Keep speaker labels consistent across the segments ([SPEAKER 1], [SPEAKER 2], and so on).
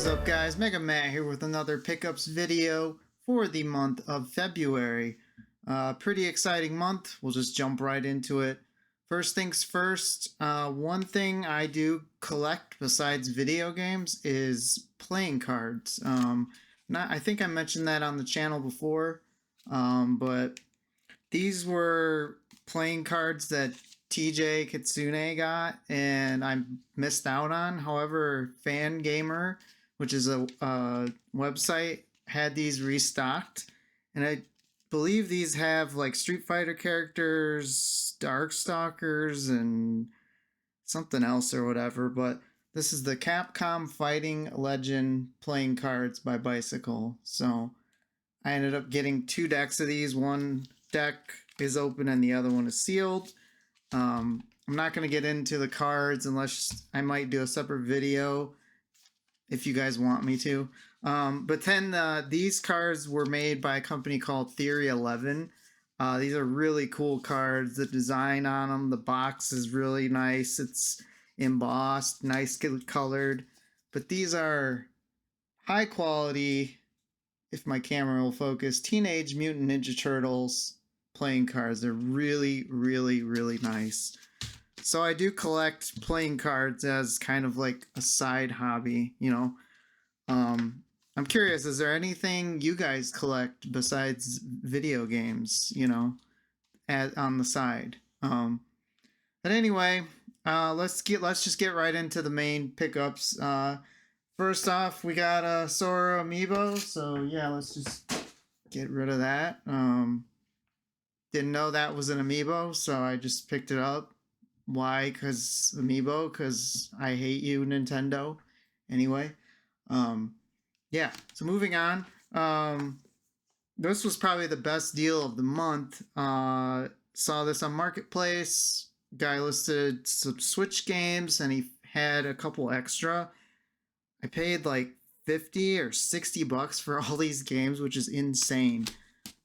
[SPEAKER 1] up, guys? Mega Matt here with another pickups video for the month of February. Pretty exciting month. We'll just jump right into it. First things first, one thing I do collect besides video games is playing cards. I think I mentioned that on the channel before, but these were playing cards that TJ Kitsune got and I missed out on. However, Fangamer, which is a website, had these restocked, and I believe these have like Street Fighter characters, Darkstalkers, and something else or whatever. But this is the Capcom Fighting Legend playing cards by Bicycle. So I ended up getting 2 decks of these. One deck is open and the other one is sealed. I'm not going to get into the cards unless I might do a separate video if you guys want me to. But then these cards were made by a company called Theory 11. These are really cool cards. The design on them, the box is really nice. It's embossed, nice colored. But these are high quality, if my camera will focus, Teenage Mutant Ninja Turtles playing cards. They're really, really, really nice. So I do collect playing cards as kind of like a side hobby, you know. I'm curious, is there anything you guys collect besides video games, you know, on the side? But anyway, let's just get right into the main pickups. First off, we got a Sora amiibo, so yeah, let's just get rid of that. Didn't know that was an amiibo, so I just picked it up. Why? Because amiibo, because I hate you, Nintendo. Anyway, yeah, so moving on. This was probably the best deal of the month. Saw this on Marketplace. Guy listed some Switch games, and he had a couple extra. I paid like 50 or 60 bucks for all these games, which is insane.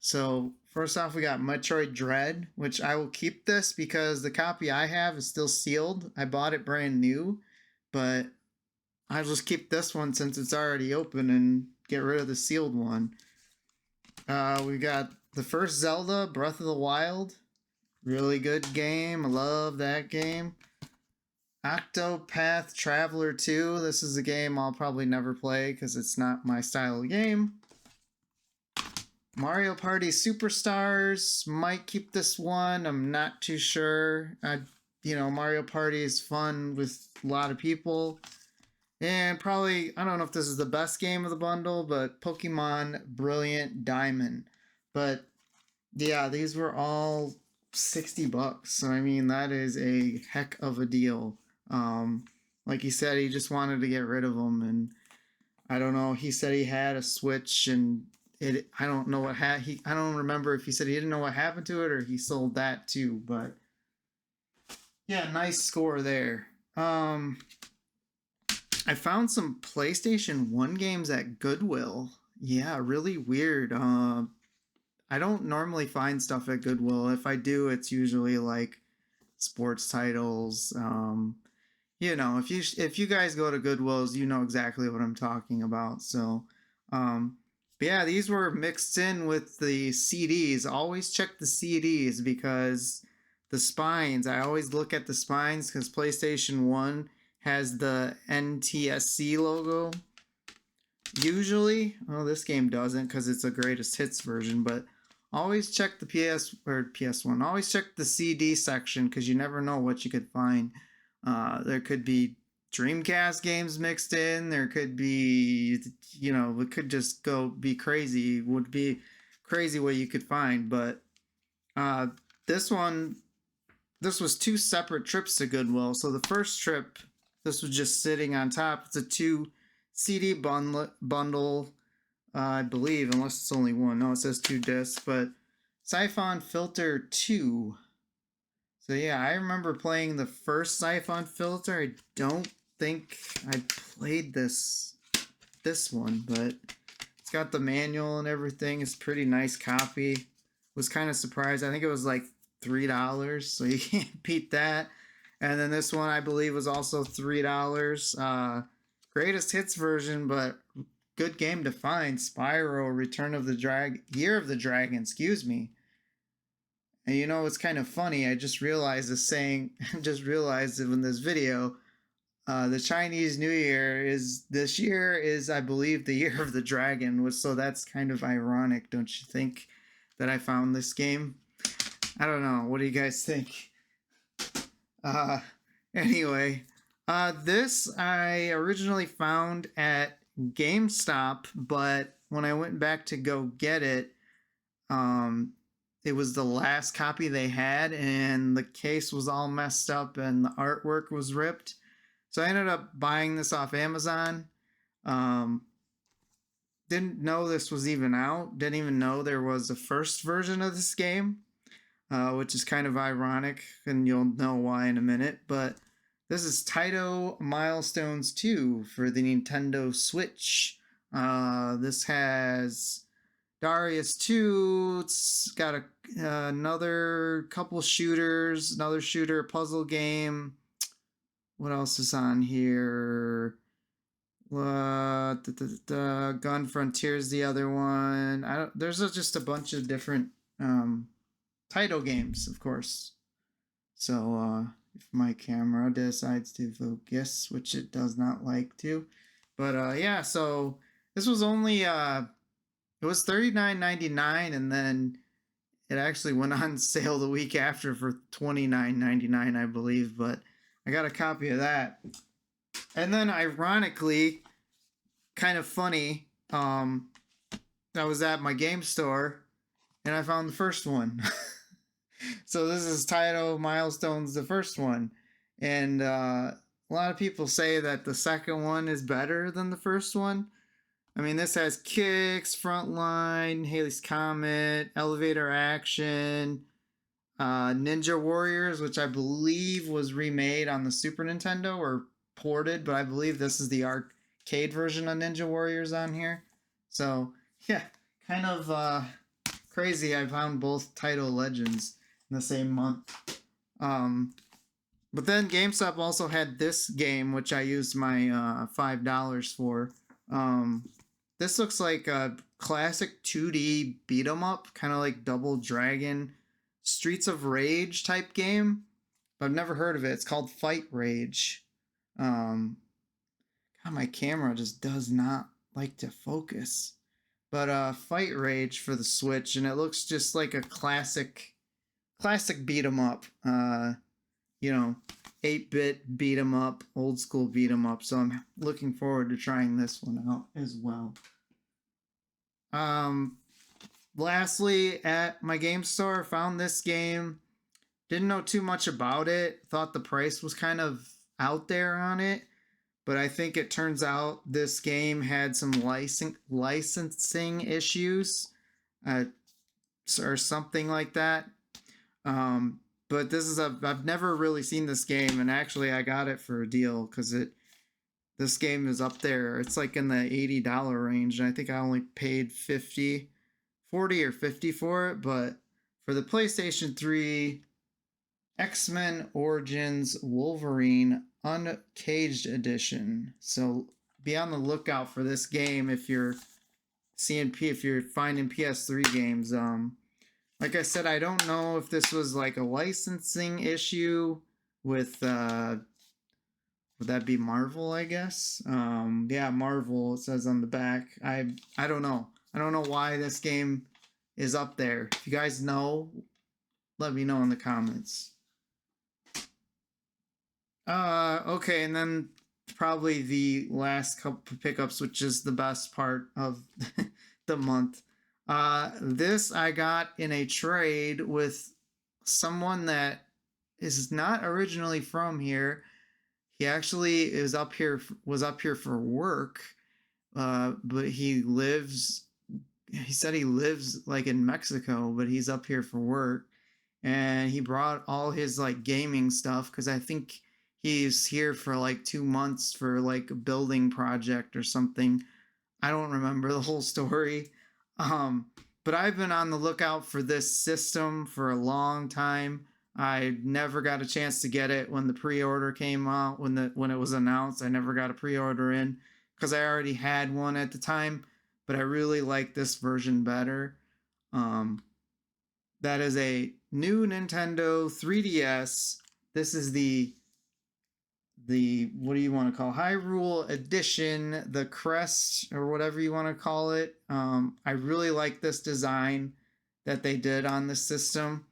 [SPEAKER 1] So first off, we got Metroid Dread, which I will keep this because the copy I have is still sealed. I bought it brand new, but I'll just keep this one since it's already open and get rid of the sealed one. We got the first Zelda, Breath of the Wild. Really good game. I love that game. Octopath Traveler 2. This is a game I'll probably never play because it's not my style of game. Mario Party Superstars. Might keep this one. I'm not too sure. Mario Party is fun with a lot of people. And probably, I don't know if this is the best game of the bundle, but Pokemon Brilliant Diamond. But yeah, these were all 60 bucks. So I mean, that is a heck of a deal. Like he said, he just wanted to get rid of them, and I don't know. He said he had a Switch, and I don't know what I don't remember if he said he didn't know what happened to it or he sold that too. But yeah, nice score there. I found some PlayStation 1 games at Goodwill. Yeah, really weird. I don't normally find stuff at Goodwill. If I do, it's usually like sports titles. If you guys go to Goodwills, you know exactly what I'm talking about. So, but yeah, these were mixed in with the CDs. Always check the CDs because the spines, I always look at the spines because PlayStation 1 has the NTSC logo. Usually, well, this game doesn't because it's a greatest hits version, but always check the PS1. Always check the CD section because you never know what you could find. There could be Dreamcast games mixed in. There could be, it could just be crazy. It would be crazy what you could find. But this was 2 separate trips to Goodwill. So the first trip, this was just sitting on top. It's a 2 CD bundle, I believe, unless it's only one. No, it says 2 discs. But Siphon Filter 2. So yeah, I remember playing the first Siphon Filter. I don't think I played this one, but it's got the manual and everything. It's a pretty nice copy. Was kind of surprised. I think it was like $3, so you can't beat that. And then this one I believe was also $3. greatest hits version, but good game to find. Spyro, Return of the Year of the Dragon, excuse me. And you know, it's kind of funny. I just realized this saying, just realized it in this video. The Chinese New Year is this year is, I believe, the Year of the Dragon. So that's kind of ironic, don't you think? That I found this game. I don't know. What do you guys think? Uh, anyway, this I originally found at GameStop, but when I went back to go get it, um, it was the last copy they had, and the case was all messed up and the artwork was ripped. So I ended up buying this off Amazon. Um, didn't know this was even out. Didn't even know there was a first version of this game, which is kind of ironic, and you'll know why in a minute. But this is Taito Milestones 2 for the Nintendo Switch. This has Darius 2. It's got another couple shooters, another shooter puzzle game. What else is on here? Gun Frontier's the other one. There's just a bunch of different title games, of course. So if my camera decides to focus, which it does not like to, but yeah. So this was only it was $39.99, and then it actually went on sale the week after for $29.99, I believe. But I got a copy of that. And then ironically, kind of funny, I was at my game store and I found the first one. So this is Taito Milestones, the first one. And a lot of people say that the second one is better than the first one. I mean, this has Kicks, Frontline, Halley's Comet, Elevator Action, Ninja Warriors, which I believe was remade on the Super Nintendo or ported, but I believe this is the arcade version of Ninja Warriors on here. So yeah, kind of crazy. I found both Taito Legends in the same month. But then GameStop also had this game, which I used my $5 for. This looks like a classic 2D beat 'em up, kind of like Double Dragon, Streets of Rage type game. But I've never heard of it. It's called Fight Rage. God, my camera just does not like to focus. But Fight Rage for the Switch, and it looks just like a classic beat 'em up. 8-bit beat 'em up, old school beat 'em up. So I'm looking forward to trying this one out as well. Lastly, at my game store, found this game. Didn't know too much about it. Thought the price was kind of out there on it, but I think it turns out this game had some licensing issues, or something like that. But I've never really seen this game, and actually I got it for a deal because this game is up there. It's like in the $80 range, and I think I only paid 40 or 50 for it. But for the PlayStation 3, X-Men Origins Wolverine Uncaged Edition. So be on the lookout for this game if you're finding PS3 games. Like I said, I don't know if this was like a licensing issue with would that be Marvel, I guess? Yeah, Marvel, it says on the back. I don't know. I don't know why this game is up there. If you guys know, let me know in the comments. Okay, and then probably the last couple pickups, which is the best part of the month. This I got in a trade with someone that is not originally from here. He actually was up here for work, but he said he lives like in Mexico, but he's up here for work, and he brought all his like gaming stuff because I think he's here for like 2 months for like a building project or something. I don't remember the whole story. But I've been on the lookout for this system for a long time. I never got a chance to get it when the pre-order came out, when it was announced. I never got a pre-order in because I already had one at the time, but I really like this version better. That is a new Nintendo 3DS. This is the what do you want to call Hyrule Edition, the crest or whatever you want to call it. I really like this design that they did on the system.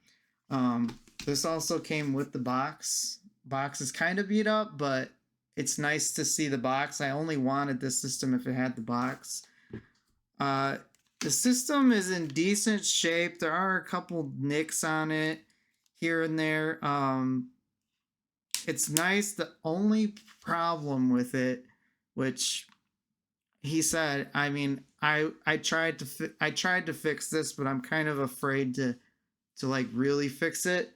[SPEAKER 1] This also came with the box. Box is kind of beat up, but it's nice to see the box. I only wanted this system if it had the box. The system is in decent shape. There are a couple nicks on it here and there. It's nice. The only problem with it, which he said, I mean, I tried to fix this, but I'm kind of afraid to like really fix it,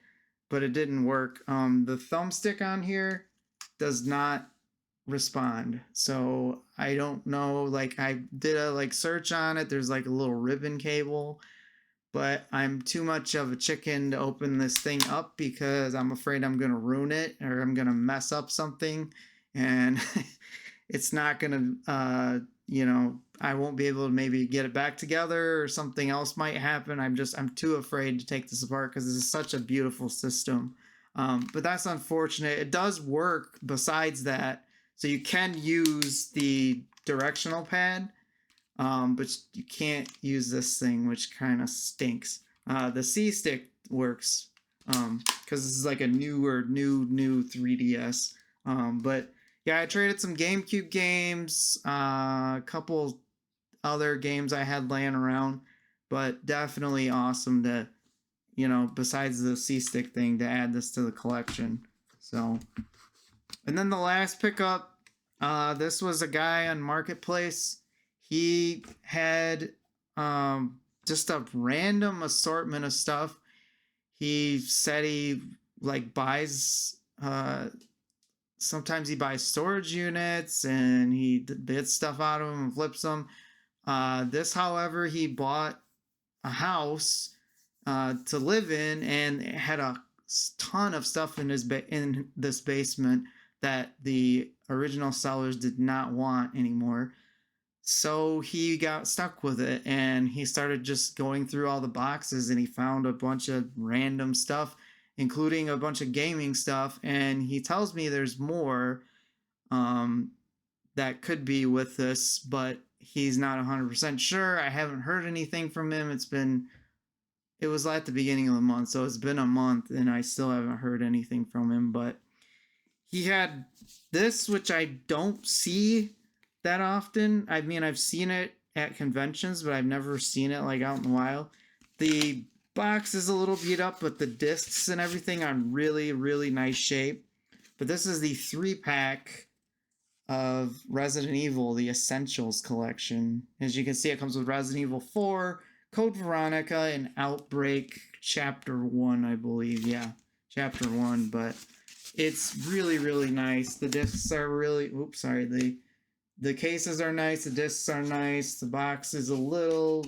[SPEAKER 1] but it didn't work. The thumbstick on here does not respond, so I don't know. Like I did a like search on it. There's like a little ribbon cable, but I'm too much of a chicken to open this thing up because I'm afraid I'm gonna ruin it or I'm gonna mess up something, and it's not gonna I won't be able to maybe get it back together or something else might happen. I'm too afraid to take this apart because this is such a beautiful system. But that's unfortunate. It does work besides that, so you can use the directional pad, but you can't use this thing, which kind of stinks. The C stick works because this is like a new 3DS. But yeah, I traded some GameCube games, a couple other games I had laying around, but definitely awesome to, besides the C stick thing, to add this to the collection. So, and then the last pickup, this was a guy on Marketplace. He had just a random assortment of stuff. He said he like buys sometimes he buys storage units and he bits stuff out of them and flips them. This, however, he bought a house to live in, and it had a ton of stuff in in this basement that the original sellers did not want anymore. So he got stuck with it, and he started just going through all the boxes, and he found a bunch of random stuff, including a bunch of gaming stuff. And he tells me there's more that could be with this, but he's not 100% sure. I haven't heard anything from him. It was at the beginning of the month, so it's been a month, and I still haven't heard anything from him. But he had this, which I don't see that often. I mean, I've seen it at conventions, but I've never seen it like out in the wild. The box is a little beat up, but the discs and everything are in really, really nice shape. But this is the 3-pack of Resident Evil, the Essentials collection. As you can see, it comes with Resident Evil 4, Code Veronica, and Outbreak Chapter 1, I believe. Yeah, Chapter 1, but it's really, really nice. The discs are really... Oops, sorry. The cases are nice. The discs are nice. The box is a little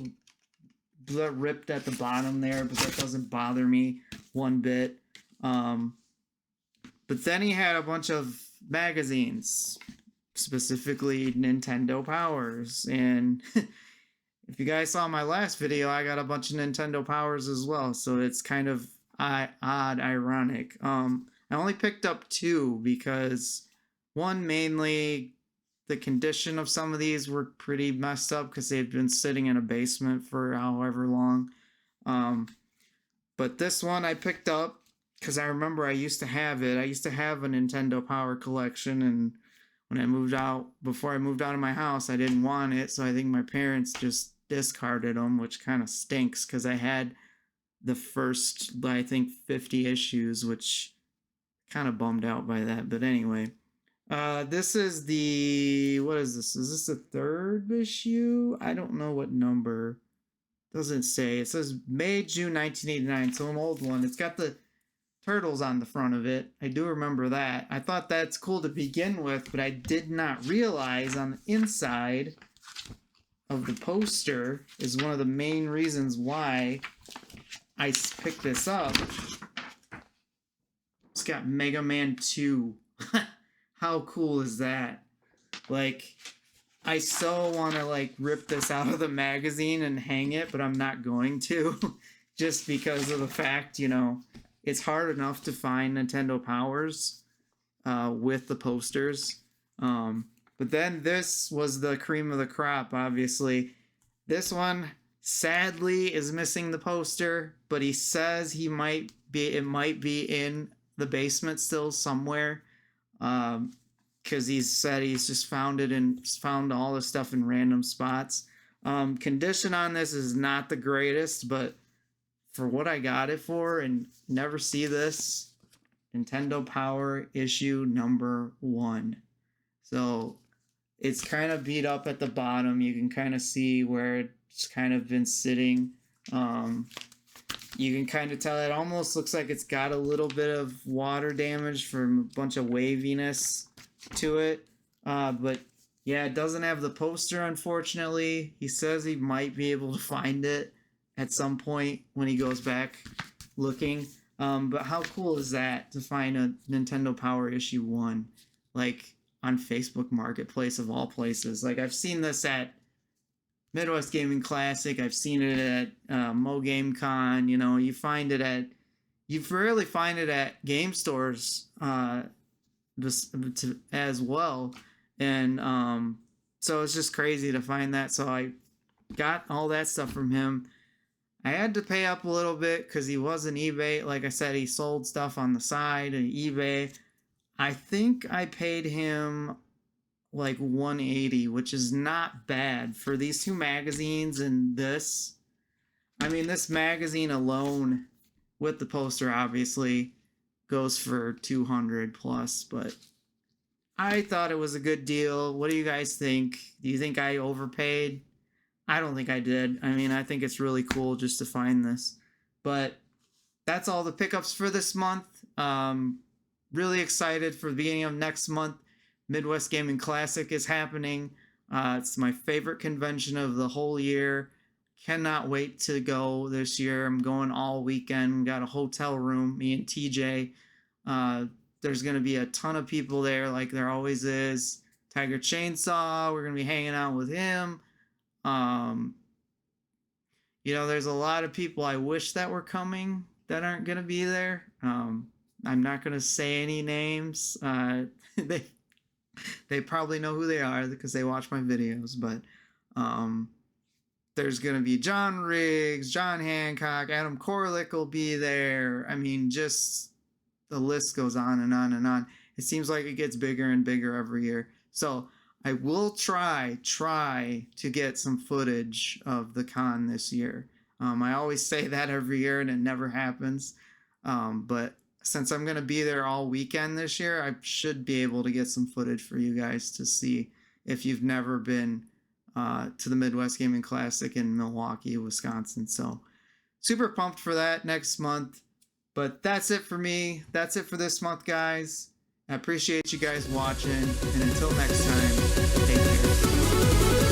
[SPEAKER 1] ripped at the bottom there, but that doesn't bother me one bit. But then he had a bunch of magazines, specifically Nintendo Powers. And if you guys saw my last video, I got a bunch of Nintendo Powers as well. So it's kind of ironic. I only picked up 2 because one, mainly the condition of some of these were pretty messed up because they've been sitting in a basement for however long. But this one I picked up because I remember I used to have it. I used to have a Nintendo Power collection, and when before I moved out of my house, I didn't want it, so I think my parents just discarded them, which kind of stinks because I had the first, I think, 50 issues, which kind of bummed out by that. But anyway, this is what is this? Is this the 3rd issue? I don't know what number. Doesn't say. It says May, June 1989, so an old one. It's got the turtles on the front of it. I do remember that. I thought that's cool to begin with, but I did not realize on the inside of the poster is one of the main reasons why I picked this up. It's got Mega Man 2. How cool is that? Like, I so want to like rip this out of the magazine and hang it, but I'm not going to. Just because of the fact, you know, it's hard enough to find Nintendo Powers with the posters. But then this was the cream of the crop, obviously. This one, sadly, is missing the poster, but he says it might be in the basement still somewhere. Because he said he's just found it and found all the stuff in random spots. Condition on this is not the greatest, but for what I got it for, and never see this, Nintendo Power issue number 1. So it's kind of beat up at the bottom. You can kind of see where it's kind of been sitting. You can kind of tell it almost looks like it's got a little bit of water damage from a bunch of waviness to it. But yeah, it doesn't have the poster, unfortunately. He says he might be able to find it at some point when he goes back looking. But how cool is that to find a Nintendo Power issue 1, like on Facebook Marketplace of all places? Like, I've seen this at Midwest Gaming Classic. I've seen it at Mo Game Con. You know, you rarely find it at game stores as well. And so it's just crazy to find that. So I got all that stuff from him. I had to pay up a little bit because he was an eBay. Like I said, he sold stuff on the side and eBay. I think I paid him like $180, which is not bad for these 2 magazines and this. I mean, this magazine alone with the poster obviously goes for $200 plus, but I thought it was a good deal. What do you guys think? Do you think I overpaid? I don't think I did. I mean, I think it's really cool just to find this. But that's all the pickups for this month. Really excited for the beginning of next month. Midwest Gaming Classic is happening. It's my favorite convention of the whole year. Cannot wait to go this year. I'm going all weekend. Got a hotel room, me and TJ. There's going to be a ton of people there like there always is. Tiger Chainsaw, we're going to be hanging out with him. You know, there's a lot of people I wish that were coming that aren't going to be there. I'm not going to say any names. They probably know who they are because they watch my videos, but there's going to be John Riggs, John Hancock, Adam Korlick will be there. I mean, just the list goes on and on and on. It seems like it gets bigger and bigger every year. So I will try to get some footage of the con this year. I always say that every year and it never happens. But since I'm going to be there all weekend this year, I should be able to get some footage for you guys to see if you've never been to the Midwest Gaming Classic in Milwaukee, Wisconsin. So super pumped for that next month. But that's it for me. That's it for this month, guys. I appreciate you guys watching. And until next time, take care.